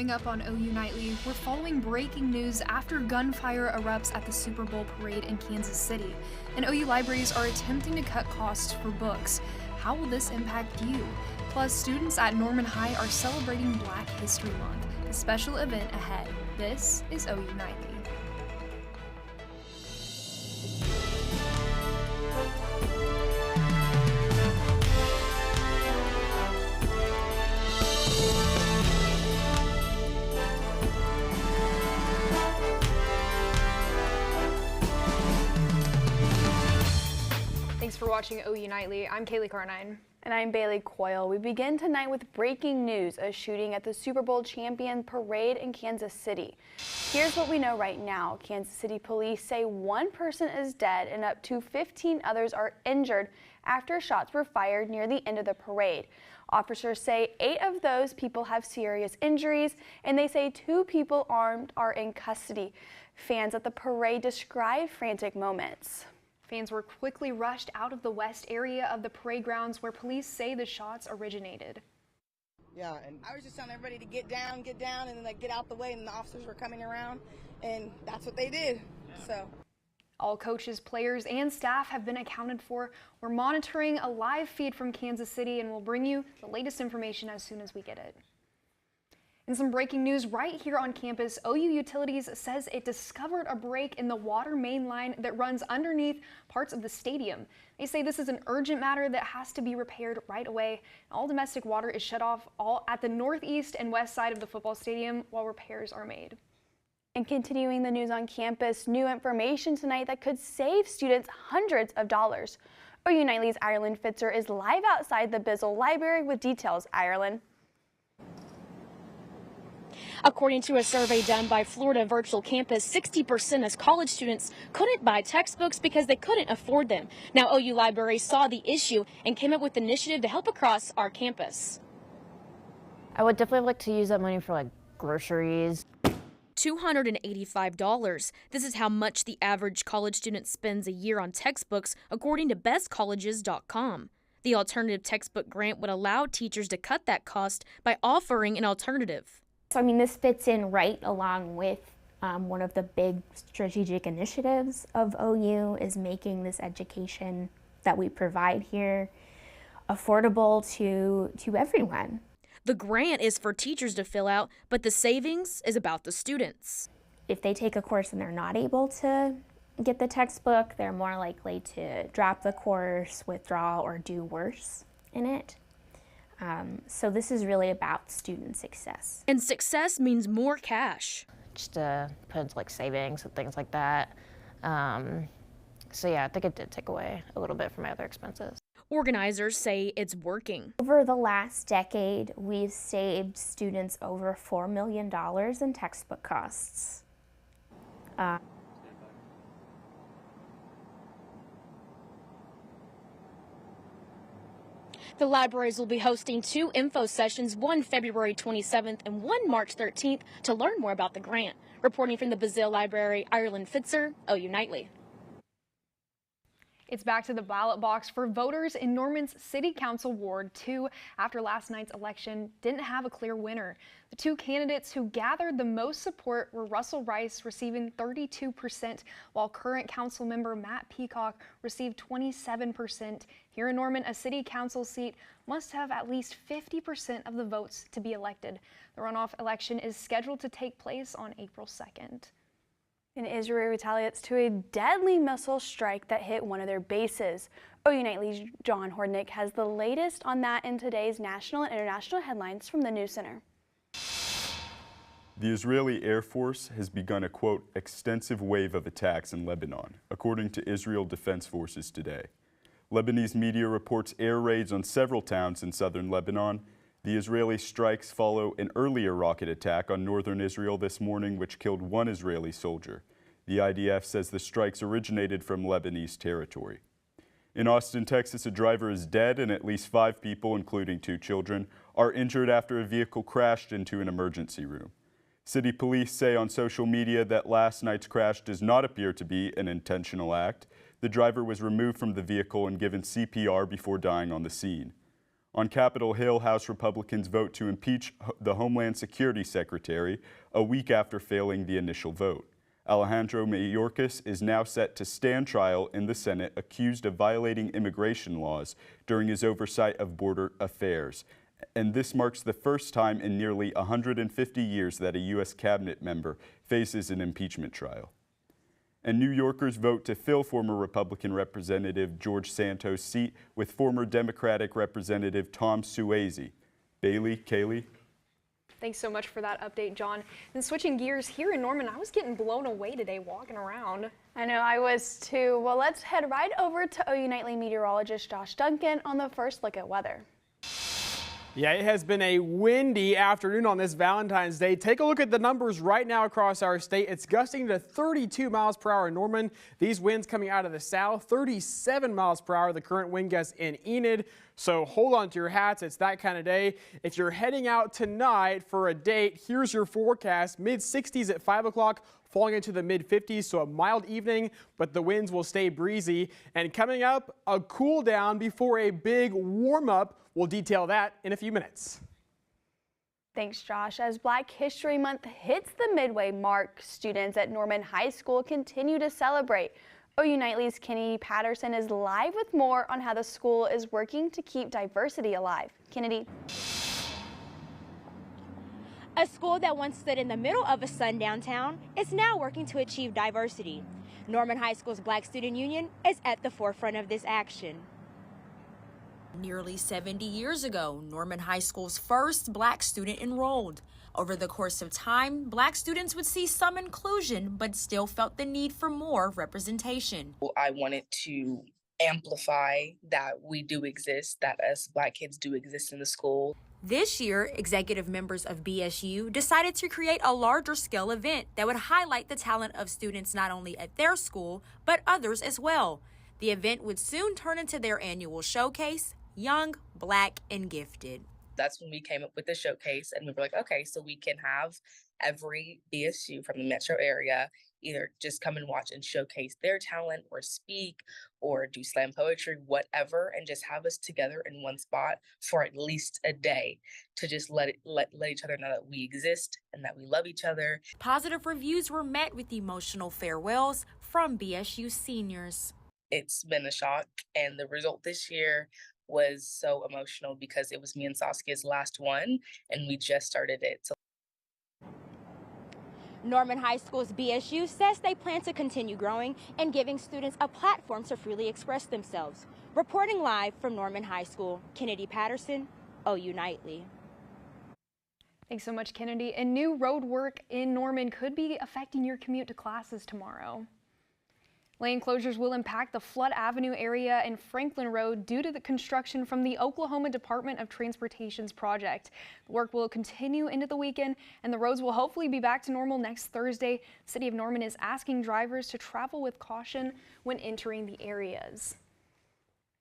Coming up on OU Nightly, we're following breaking news after gunfire erupts at the Super Bowl parade in Kansas City. And OU libraries are attempting to cut costs for books. How will this impact you? Plus, students at Norman High are celebrating Black History Month, a special event ahead. This is OU Nightly. Thanks for watching OU Nightly. I'm Kaylee Carnine. And I'm Bailey Coyle. We begin tonight with breaking news, a shooting at the Super Bowl champion parade in Kansas City. Here's what we know right now. Kansas City police say one person is dead and up to 15 others are injured after shots were fired near the end of the parade. Officers say 8 of those people have serious injuries, and they say 2 people armed are in custody. Fans at the parade describe frantic moments. Fans were quickly rushed out of the west area of the parade grounds where police say the shots originated. Yeah, and I was just telling everybody to get down, and then like get out the way, and the officers were coming around, and that's what they did. So all coaches, players, and staff have been accounted for. We're monitoring a live feed from Kansas City, and we'll bring you the latest information as soon as we get it. And some breaking news right here on campus. OU Utilities says it discovered a break in the water main line that runs underneath parts of the stadium. They say this is an urgent matter that has to be repaired right away. All domestic water is shut off all at the northeast and west side of the football stadium while repairs are made. And continuing the news on campus, new information tonight that could save students hundreds of dollars. OU Nightly's Ireland Fitzer is live outside the Bizzle Library with details. Ireland. According to a survey done by Florida Virtual Campus, 60% of college students couldn't buy textbooks because they couldn't afford them. Now, OU Libraries saw the issue and came up with an initiative to help across our campus. I would definitely like to use that money for like groceries. $285. This is how much the average college student spends a year on textbooks, according to bestcolleges.com. The alternative textbook grant would allow teachers to cut that cost by offering an alternative. So, this fits in right along with one of the big strategic initiatives of OU is making this education that we provide here affordable to everyone. The grant is for teachers to fill out, but the savings is about the students. If they take a course and they're not able to get the textbook, they're more likely to drop the course, withdraw, or do worse in it. So this is really about student success. And success means more cash. Just to put into like savings and things like that. So yeah, I think it did take away a little bit from my other expenses. Organizers say it's working. Over the last decade, we've saved students over $4 million in textbook costs. The libraries will be hosting 2 info sessions, one February 27th and one March 13th, to learn more about the grant. Reporting from the Bizzle Library, Ireland Fitzer, OU Nightly. It's back to the ballot box for voters in Norman's City Council Ward 2 after last night's election didn't have a clear winner. The 2 candidates who gathered the most support were Russell Rice receiving 32%, while current council member Matt Peacock received 27%. Here in Norman, a city council seat must have at least 50% of the votes to be elected. The runoff election is scheduled to take place on April 2nd. And Israel retaliates to a deadly missile strike that hit one of their bases. OU Nightly's John Hordnick has the latest on that in today's national and international headlines from the News Center. The Israeli Air Force has begun a, quote, extensive wave of attacks in Lebanon, according to Israel Defense Forces today. Lebanese media reports air raids on several towns in southern Lebanon. The Israeli strikes follow an earlier rocket attack on northern Israel this morning, which killed 1 Israeli soldier. The IDF says the strikes originated from Lebanese territory. In Austin, Texas, a driver is dead and at least 5 people, including 2 children, are injured after a vehicle crashed into an emergency room. City police say on social media that last night's crash does not appear to be an intentional act. The driver was removed from the vehicle and given CPR before dying on the scene. On Capitol Hill, House Republicans vote to impeach the Homeland Security Secretary a week after failing the initial vote. Alejandro Mayorkas is now set to stand trial in the Senate, accused of violating immigration laws during his oversight of border affairs. And this marks the first time in nearly 150 years that a U.S. cabinet member faces an impeachment trial. And New Yorkers vote to fill former Republican Representative George Santos' seat with former Democratic Representative Tom Suozzi. Bailey, Kaylee. Thanks so much for that update, John. And switching gears here in Norman, I was getting blown away today walking around. I know, I was too. Well, let's head right over to OU Nightly meteorologist Josh Duncan on the first look at weather. Yeah, it has been a windy afternoon on this Valentine's Day. Take a look at the numbers right now across our state. It's gusting to 32 miles per hour in Norman. These winds coming out of the south, 37 miles per hour, the current wind gust in Enid. So hold on to your hats. It's that kind of day. If you're heading out tonight for a date, here's your forecast. Mid-60s at 5 o'clock, falling into the mid-50s, so a mild evening, but the winds will stay breezy. And coming up, a cool down before a big warm-up. We'll detail that in a few minutes. Thanks, Josh. As Black History Month hits the midway mark, students at Norman High School continue to celebrate. OU Nightly's Kennedy Patterson is live with more on how the school is working to keep diversity alive. Kennedy. A school that once stood in the middle of a sundown town is now working to achieve diversity. Norman High School's Black Student Union is at the forefront of this action. Nearly 70 years ago, Norman High School's first Black student enrolled. Over the course of time, Black students would see some inclusion, but still felt the need for more representation. I wanted to amplify that we do exist, that us Black kids do exist in the school. This year, executive members of BSU decided to create a larger scale event that would highlight the talent of students not only at their school, but others as well. The event would soon turn into their annual showcase, Young, Black, and Gifted. That's when we came up with the showcase, and we were like, okay, so we can have every BSU from the metro area either just come and watch and showcase their talent or speak or do slam poetry, whatever, and just have us together in one spot for at least a day to just let each other know that we exist and that we love each other. Positive reviews were met with emotional farewells from BSU seniors. It's been a shock, and the result this year was so emotional because it was me and Saskia's last one, and we just started it. So Norman High School's BSU says they plan to continue growing and giving students a platform to freely express themselves. Reporting live from Norman High School, Kennedy Patterson, OU Nightly. Thanks so much, Kennedy. And new road work in Norman could be affecting your commute to classes tomorrow. Lane closures will impact the Flood Avenue area and Franklin Road due to the construction from the Oklahoma Department of Transportation's project. The work will continue into the weekend, and the roads will hopefully be back to normal next Thursday. The City of Norman is asking drivers to travel with caution when entering the areas.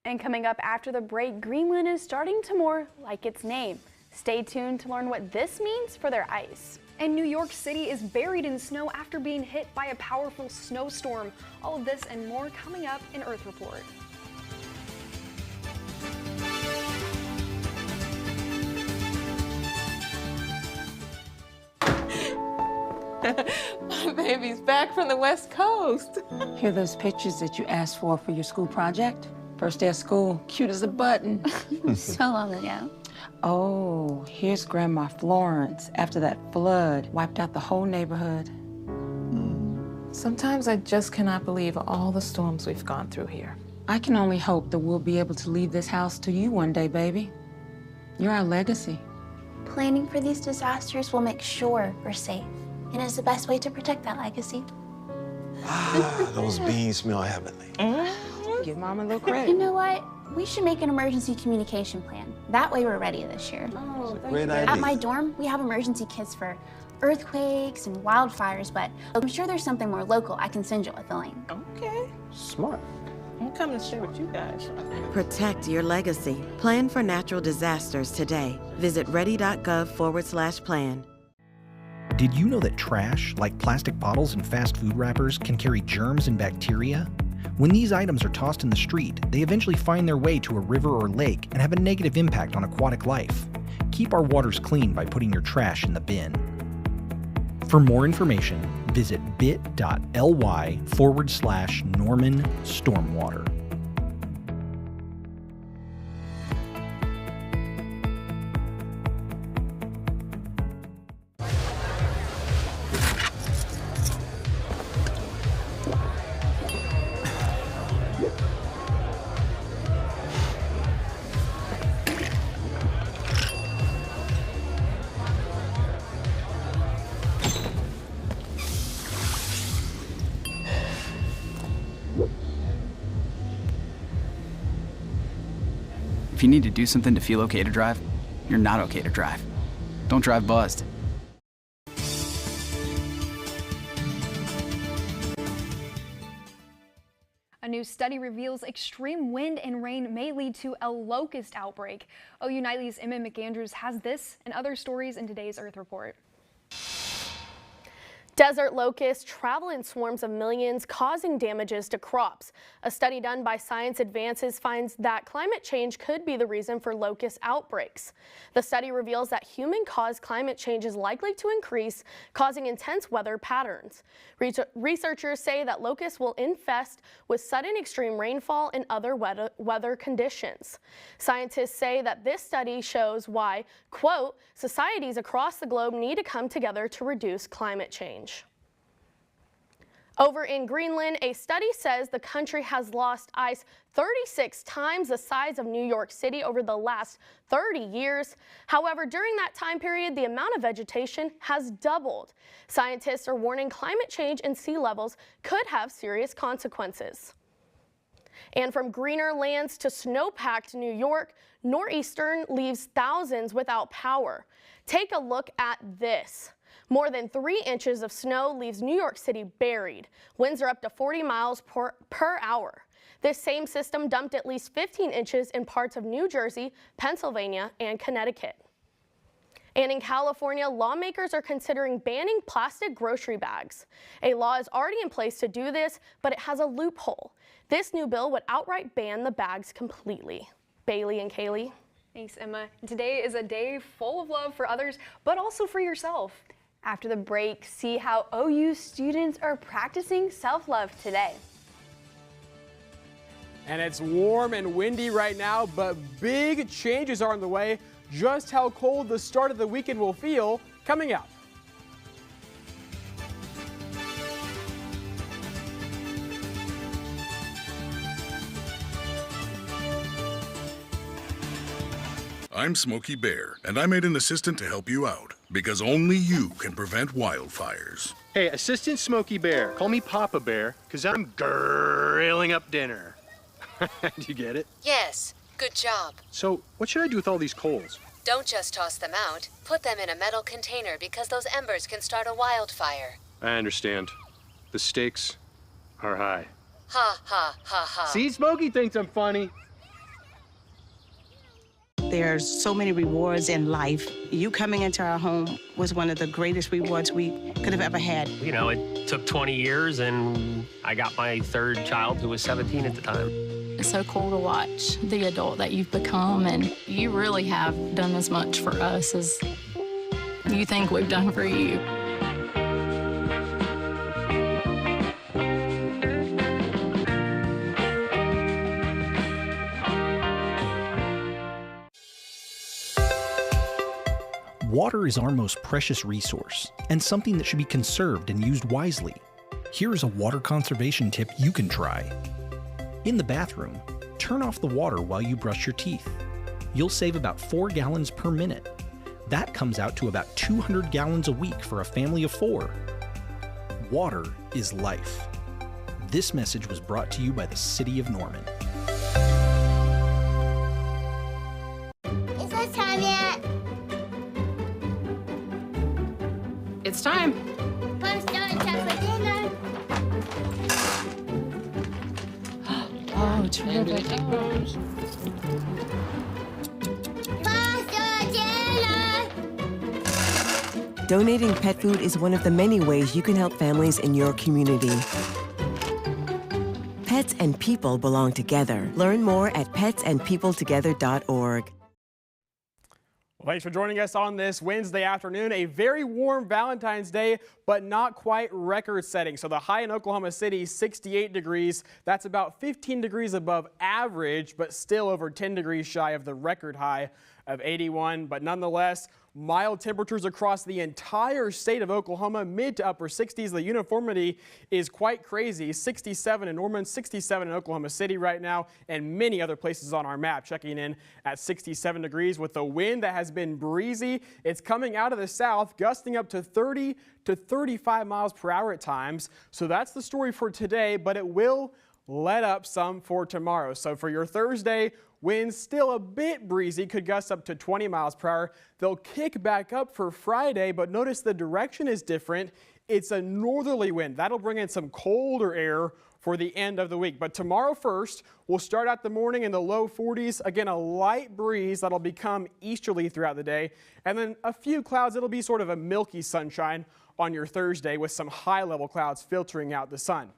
And coming up after the break, Greenland is starting to more like its name. Stay tuned to learn what this means for their ice. And New York City is buried in snow after being hit by a powerful snowstorm. All of this and more coming up in Earth Report. My baby's back from the West Coast. Here are those pictures that you asked for your school project? First day of school, cute as a button. So long ago. Oh, here's Grandma Florence after that flood wiped out the whole neighborhood. Sometimes I just cannot believe all the storms we've gone through here. I can only hope that we'll be able to leave this house to you one day, baby. You're our legacy. Planning for these disasters will make sure we're safe, and it's the best way to protect that legacy. Ah, those beans smell heavenly. Give Mom a little credit. You know what? We should make an emergency communication plan. That way we're ready this year. Oh, great idea. At my dorm, we have emergency kits for earthquakes and wildfires, but I'm sure there's something more local I can send you with the link. Okay. Smart. I'm coming to share with you guys. Protect your legacy. Plan for natural disasters today. Visit ready.gov/plan. Did you know that trash, like plastic bottles and fast food wrappers, can carry germs and bacteria? When these items are tossed in the street, they eventually find their way to a river or lake and have a negative impact on aquatic life. Keep our waters clean by putting your trash in the bin. For more information, visit bit.ly/Norman Stormwater. If you need to do something to feel okay to drive, you're not okay to drive. Don't drive buzzed. A new study reveals extreme wind and rain may lead to a locust outbreak. OU Nightly's Emma McAndrews has this and other stories in today's Earth Report. Desert locusts travel in swarms of millions, causing damages to crops. A study done by Science Advances finds that climate change could be the reason for locust outbreaks. The study reveals that human-caused climate change is likely to increase, causing intense weather patterns. Researchers say that locusts will infest with sudden extreme rainfall and other weather conditions. Scientists say that this study shows why, quote, societies across the globe need to come together to reduce climate change. Over in Greenland, a study says the country has lost ice 36 times the size of New York City over the last 30 years. However, during that time period, the amount of vegetation has doubled. Scientists are warning climate change and sea levels could have serious consequences. And from greener lands to snow-packed New York, Nor'eastern leaves thousands without power. Take a look at this. More than 3 inches of snow leaves New York City buried. Winds are up to 40 miles per hour. This same system dumped at least 15 inches in parts of New Jersey, Pennsylvania, and Connecticut. And in California, lawmakers are considering banning plastic grocery bags. A law is already in place to do this, but it has a loophole. This new bill would outright ban the bags completely. Bailey and Kaylee. Thanks, Emma. Today is a day full of love for others, but also for yourself. After the break, see how OU students are practicing self-love today. And it's warm and windy right now, but big changes are on the way. Just how cold the start of the weekend will feel coming up. I'm Smokey Bear, and I made an assistant to help you out, because only you can prevent wildfires. Hey, Assistant Smokey Bear, call me Papa Bear, because I'm grilling up dinner. Do you get it? Yes, good job. So, what should I do with all these coals? Don't just toss them out. Put them in a metal container because those embers can start a wildfire. I understand. The stakes are high. Ha, ha, ha, ha. See, Smokey thinks I'm funny. There's so many rewards in life. You coming into our home was one of the greatest rewards we could have ever had. You know, it took 20 years, and I got my third child, who was 17 at the time. It's so cool to watch the adult that you've become, and you really have done as much for us as you think we've done for you. Water is our most precious resource and something that should be conserved and used wisely. Here is a water conservation tip you can try. In the bathroom, turn off the water while you brush your teeth. You'll save about 4 gallons per minute. That comes out to about 200 gallons a week for a family of 4. Water is life. This message was brought to you by the City of Norman. Is it time yet? It's time. Pumpkin time for dinner. Oh, it's really good. Donating pet food is one of the many ways you can help families in your community. Pet pets and people belong together. Learn more at petsandpeopletogether.org. Well, thanks for joining us on this Wednesday afternoon. A very warm Valentine's Day, but not quite record-setting. So the high in Oklahoma City, 68 degrees. That's about 15 degrees above average, but still over 10 degrees shy of the record high of 81. But nonetheless, mild temperatures across the entire state of Oklahoma, mid to upper 60s. The uniformity is quite crazy. 67 in Norman, 67 in Oklahoma City right now, and many other places on our map checking in at 67 degrees with the wind that has been breezy. It's coming out of the south, gusting up to 30 to 35 miles per hour at times. So that's the story for today, but it will let up some for tomorrow. So for your Thursday, winds still a bit breezy, could gust up to 20 miles per hour. They'll kick back up for Friday, but notice the direction is different. It's a northerly wind. That'll bring in some colder air for the end of the week. But tomorrow first, we'll start out the morning in the low 40s. Again, a light breeze that'll become easterly throughout the day. And then a few clouds. It'll be sort of a milky sunshine on your Thursday with some high-level clouds filtering out the sun.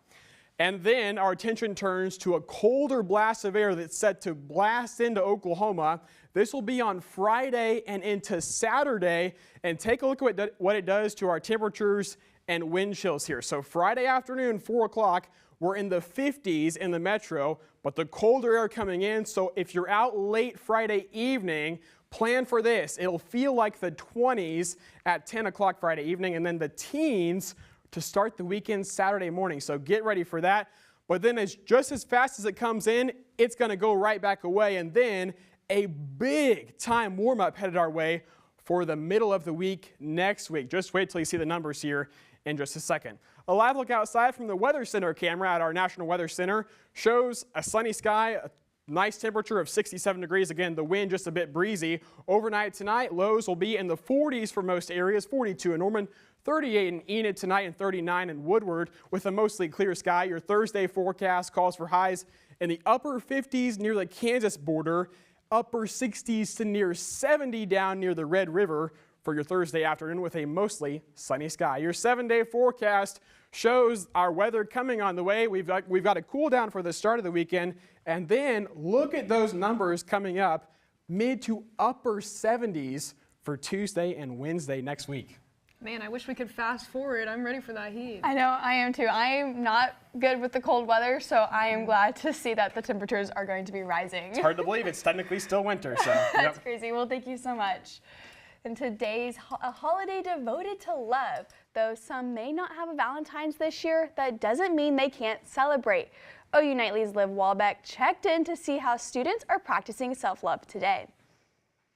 And then our attention turns to a colder blast of air that's set to blast into Oklahoma. This will be on Friday and into Saturday. And take a look at what it does to our temperatures and wind chills here. So Friday afternoon, 4 o'clock, we're in the 50s in the metro, but the colder air coming in. So if you're out late Friday evening, plan for this. It'll feel like the 20s at 10 o'clock Friday evening, and then the teens to start the weekend Saturday morning. So get ready for that. But then just as fast as it comes in, it's going to go right back away. And then a big time warm up headed our way for the middle of the week next week. Just wait till you see the numbers here in just a second. A live look outside from the Weather Center camera at our National Weather Center shows a sunny sky, a nice temperature of 67 degrees. Again, the wind just a bit breezy. Overnight tonight, lows will be in the 40s for most areas, 42 in Norman, 38 in Enid tonight, and 39 in Woodward with a mostly clear sky. Your Thursday forecast calls for highs in the upper 50s near the Kansas border, upper 60s to near 70 down near the Red River for your Thursday afternoon with a mostly sunny sky. Your 7-day forecast shows our weather coming on the way. We've got a cool down for the start of the weekend, and then look at those numbers coming up, mid to upper 70s for Tuesday and Wednesday next week. Man, I wish we could fast forward. I'm ready for that heat. I know, I am too. I am not good with the cold weather, so I am glad to see that the temperatures are going to be rising. It's hard to believe it's technically still winter, so. That's crazy. Well, thank you so much. And today's a holiday devoted to love. Though some may not have a Valentine's this year, that doesn't mean they can't celebrate. OU Nightly's Liv Walbeck checked in to see how students are practicing self-love today.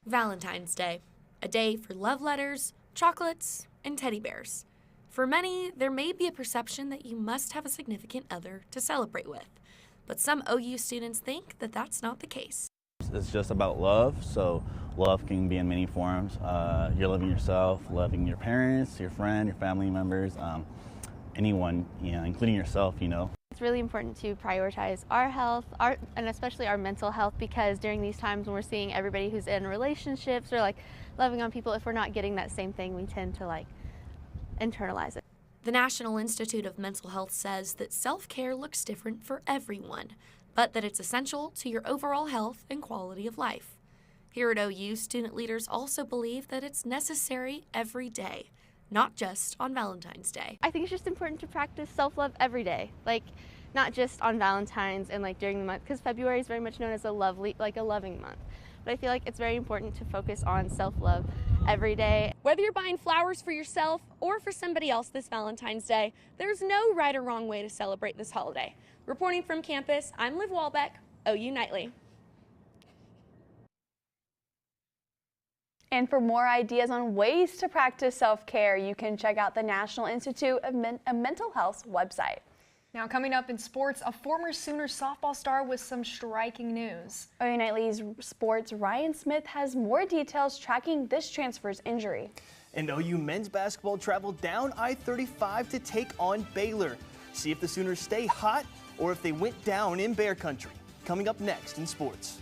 Valentine's Day, a day for love letters, chocolates, and teddy bears. For many, there may be a perception that you must have a significant other to celebrate with, but some OU students think that that's not the case. It's just about love, so love can be in many forms. You're loving yourself, loving your parents, your friend, your family members, anyone, including yourself, It's really important to prioritize our health, and especially our mental health, because during these times when we're seeing everybody who's in relationships or loving on people, if we're not getting that same thing, we tend to internalize it. The National Institute of Mental Health says that self-care looks different for everyone, but that it's essential to your overall health and quality of life. Here at OU, student leaders also believe that it's necessary every day, not just on Valentine's Day. I think it's just important to practice self-love every day, not just on Valentine's and during the month, because February is very much known as a loving month. But I feel like it's very important to focus on self-love every day. Whether you're buying flowers for yourself or for somebody else this Valentine's Day, there's no right or wrong way to celebrate this holiday. Reporting from campus, I'm Liv Walbeck, OU Nightly. And for more ideas on ways to practice self-care, you can check out the National Institute of Mental Health's website. Now coming up in sports, a former Sooner softball star with some striking news. OU Nightly's sports Ryan Smith has more details tracking this transfer's injury. And OU men's basketball traveled down I-35 to take on Baylor. See if the Sooners stay hot or if they went down in Bear Country. Coming up next in sports.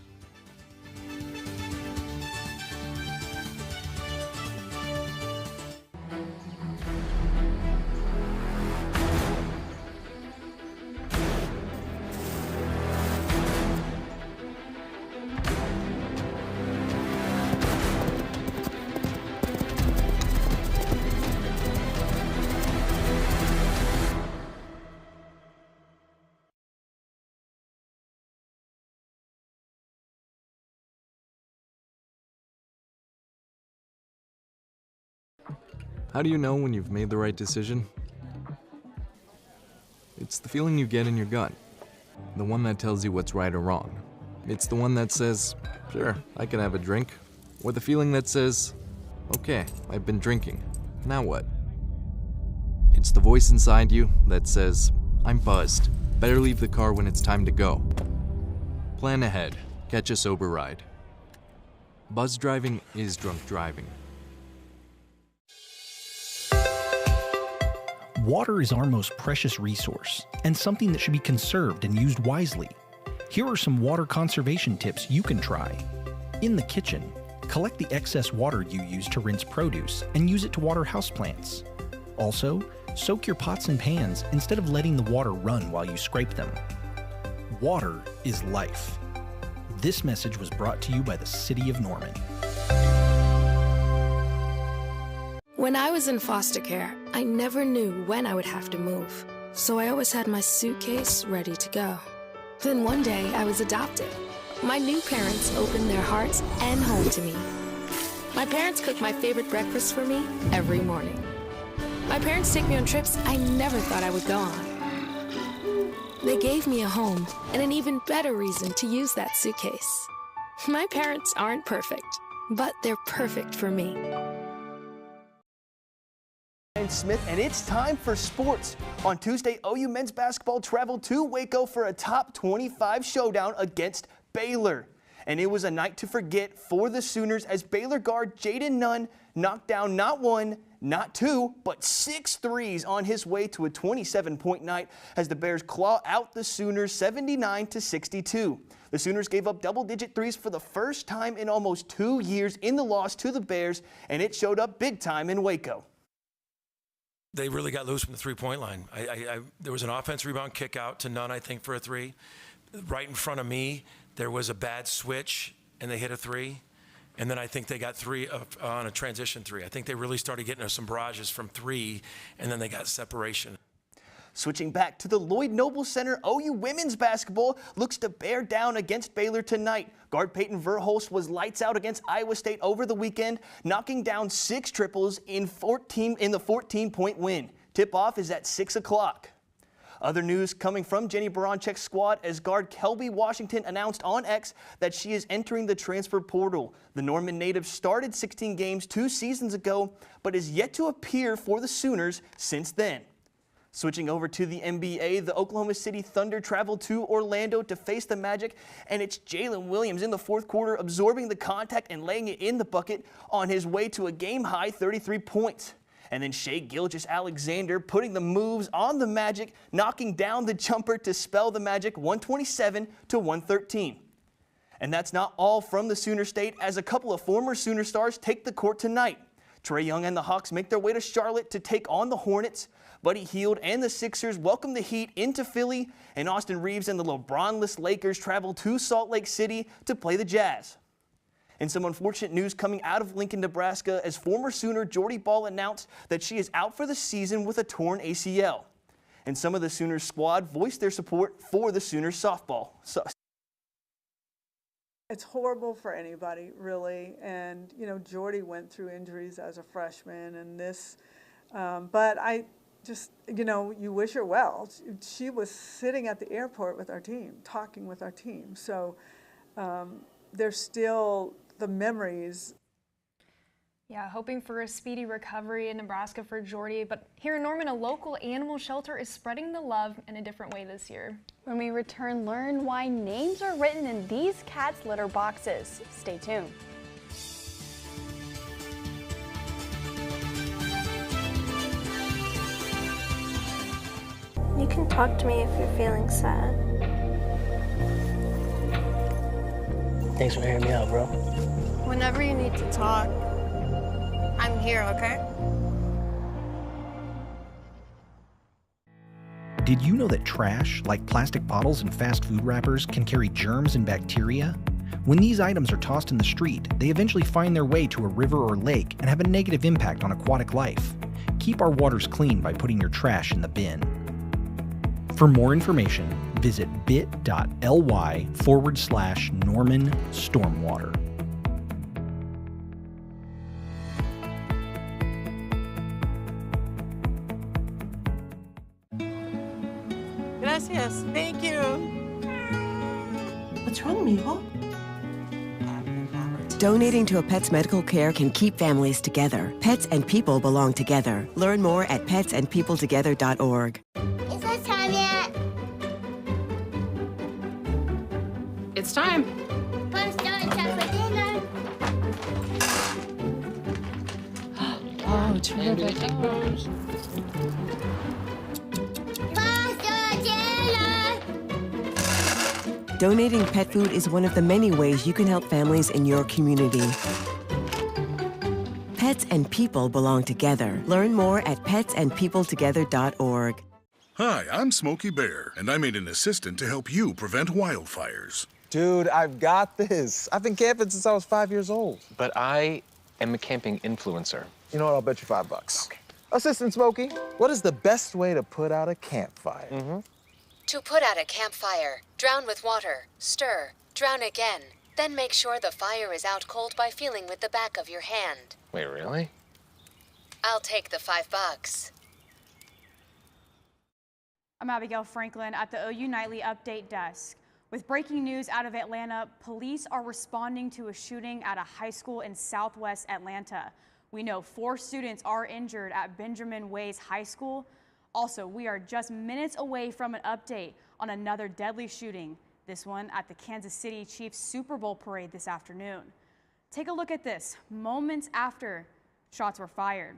How do you know when you've made the right decision? It's the feeling you get in your gut. The one that tells you what's right or wrong. It's the one that says, sure, I can have a drink. Or the feeling that says, okay, I've been drinking. Now what? It's the voice inside you that says, I'm buzzed. Better leave the car when it's time to go. Plan ahead. Catch a sober ride. Buzz driving is drunk driving. Water is our most precious resource and something that should be conserved and used wisely. Here are some water conservation tips you can try. In the kitchen, collect the excess water you use to rinse produce and use it to water houseplants. Also, soak your pots and pans instead of letting the water run while you scrape them. Water is life. This message was brought to you by the City of Norman. When I was in foster care, I never knew when I would have to move, so I always had my suitcase ready to go. Then one day, I was adopted. My new parents opened their hearts and home to me. My parents cook my favorite breakfast for me every morning. My parents take me on trips I never thought I would go on. They gave me a home and an even better reason to use that suitcase. My parents aren't perfect, but they're perfect for me. Smith, and it's time for sports. On Tuesday, OU men's basketball traveled to Waco for a top 25 showdown against Baylor. And it was a night to forget for the Sooners as Baylor guard Jaden Nunn knocked down not one, not two, but 6 threes on his way to a 27-point night as the Bears claw out the Sooners 79-62. The Sooners gave up double-digit threes for the first time in almost 2 years in the loss to the Bears, and it showed up big time in Waco. They really got loose from the three-point line. There was an offense rebound kick out to Nunn, I think, for a three. Right in front of me, there was a bad switch, and they hit a three. And then I think they got three on a transition three. I think they really started getting some barrages from three, and then they got separation. Switching back to the Lloyd Noble Center, OU women's basketball looks to bear down against Baylor tonight. Guard Peyton Verhulst was lights out against Iowa State over the weekend, knocking down 6 triples in the 14-point win. Tip-off is at 6 o'clock. Other news coming from Jenny Baranczyk's squad as guard Kelby Washington announced on X that she is entering the transfer portal. The Norman native started 16 games 2 seasons ago, but is yet to appear for the Sooners since then. Switching over to the NBA, the Oklahoma City Thunder traveled to Orlando to face the Magic, and it's Jalen Williams in the fourth quarter absorbing the contact and laying it in the bucket on his way to a game-high 33 points. And then Shai Gilgeous-Alexander putting the moves on the Magic, knocking down the jumper to spell the Magic 127-113. And that's not all from the Sooner State, as a couple of former Sooner stars take the court tonight. Trae Young and the Hawks make their way to Charlotte to take on the Hornets. Buddy Hield and the Sixers welcome the Heat into Philly, and Austin Reeves and the LeBron-less Lakers travel to Salt Lake City to play the Jazz. And some unfortunate news coming out of Lincoln, Nebraska, as former Sooner Jordy Ball announced that she is out for the season with a torn ACL. And some of the Sooners squad voiced their support for the Sooners softball. It's horrible for anybody, really. And, you know, Jordy went through injuries as a freshman and this, but I just, you know, you wish her well. She was sitting at the airport with our team, talking with our team. So there's still the memories. Yeah, hoping for a speedy recovery in Nebraska for Jordy, but here in Norman, a local animal shelter is spreading the love in a different way this year. When we return, learn why names are written in these cats' litter boxes. Stay tuned. You can talk to me if you're feeling sad. Thanks for hearing me out, bro. Whenever you need to talk, I'm here, okay? Did you know that trash, like plastic bottles and fast food wrappers, can carry germs and bacteria? When these items are tossed in the street, they eventually find their way to a river or lake and have a negative impact on aquatic life. Keep our waters clean by putting your trash in the bin. For more information, visit bit.ly/Norman Stormwater. gracias. Thank you. What's wrong, mijo? Donating to a pet's medical care can keep families together. Pets and people belong together. Learn more at petsandpeopletogether.org. Is it time yet? It's time. Pumpkin and chocolate dinner. Oh, terrific. Donating pet food is one of the many ways you can help families in your community. Pets and people belong together. Learn more at petsandpeopletogether.org. Hi, I'm Smokey Bear, and I made an assistant to help you prevent wildfires. Dude, I've got this. I've been camping since I was 5 years old. But I am a camping influencer. You know what? I'll bet you $5. Okay. Assistant Smokey, what is the best way to put out a campfire? To put out a campfire, drown with water, stir, drown again. Then make sure the fire is out cold by feeling with the back of your hand. Wait, really? I'll take the $5. I'm Abigail Franklin at the OU Nightly Update Desk. With breaking news out of Atlanta, police are responding to a shooting at a high school in southwest Atlanta. We know 4 students are injured at Benjamin Ways High School. Also, we are just minutes away from an update on another deadly shooting, this one at the Kansas City Chiefs Super Bowl parade this afternoon. Take a look at this, moments after shots were fired.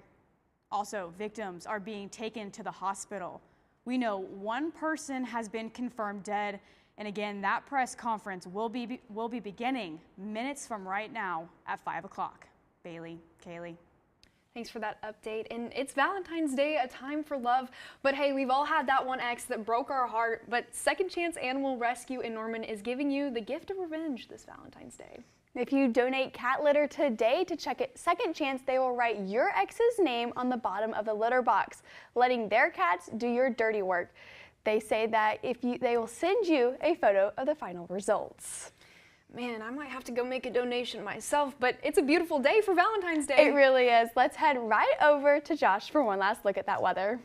Also, victims are being taken to the hospital. We know 1 person has been confirmed dead, and again, that press conference will be beginning minutes from right now at 5 o'clock. Bailey, Kaylee. Thanks for that update. And it's Valentine's Day, a time for love. But hey, we've all had that one ex that broke our heart. But Second Chance Animal Rescue in Norman is giving you the gift of revenge this Valentine's Day. If you donate cat litter today to check it Second Chance, they will write your ex's name on the bottom of the litter box, letting their cats do your dirty work. They say that they will send you a photo of the final results. Man, I might have to go make a donation myself, but it's a beautiful day for Valentine's Day. It really is. Let's head right over to Josh for one last look at that weather.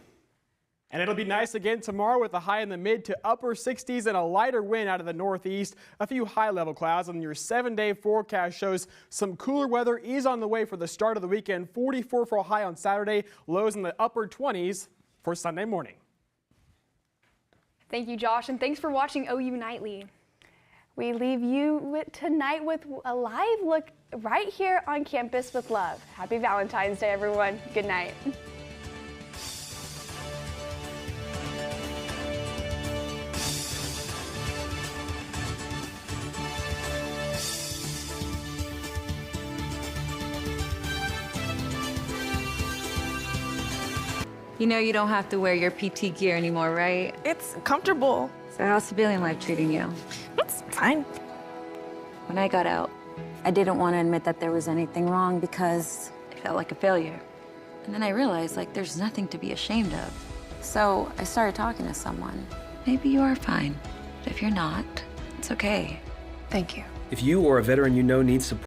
And it'll be nice again tomorrow with a high in the mid to upper 60s and a lighter wind out of the northeast. A few high-level clouds, and your 7-day forecast shows some cooler weather is on the way for the start of the weekend. 44 for a high on Saturday, lows in the upper 20s for Sunday morning. Thank you, Josh, and thanks for watching OU Nightly. We leave you tonight with a live look right here on campus with love. Happy Valentine's Day, everyone. Good night. You know you don't have to wear your PT gear anymore, right? It's comfortable. So how's civilian life treating you? It's fine. When I got out, I didn't want to admit that there was anything wrong because I felt like a failure. And then I realized, like, there's nothing to be ashamed of. So I started talking to someone. Maybe you are fine, but if you're not, it's okay. Thank you. If you or a veteran you know needs support,